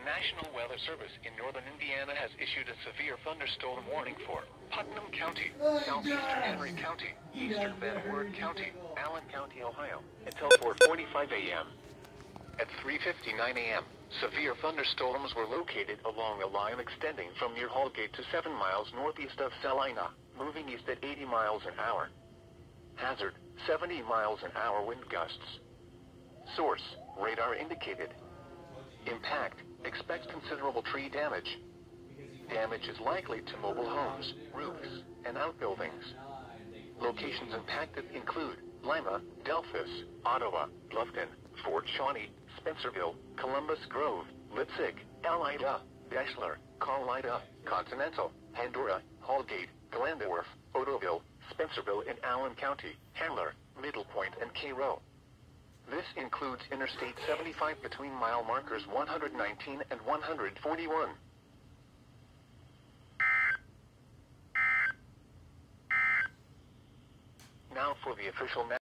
National Weather Service in northern Indiana has issued a severe thunderstorm warning for Putnam County, southeastern Henry County, eastern Van Wert County, Allen County, Ohio, until 4:45 a.m. At 3:59 a.m., severe thunderstorms were located along a line extending from near Hallgate to 7 miles northeast of Salina, moving east at 80 miles an hour. Hazard, 70 miles an hour wind gusts. Source, radar indicated. Impact, expect considerable tree damage. Damage is likely to mobile homes, roofs, and outbuildings. Locations impacted include Lima, Delphos, Ottawa, Bluffton, Fort Shawnee, Spencerville, Columbus Grove, Leipzig, Alida, Bachelor, Carlida, Continental, Pandora, Hallgate, Glandorf, Otoville, Spencerville in Allen County, Handler, Middle Point, and Cairo. This includes Interstate 75 between mile markers 119 and 141. Now for the official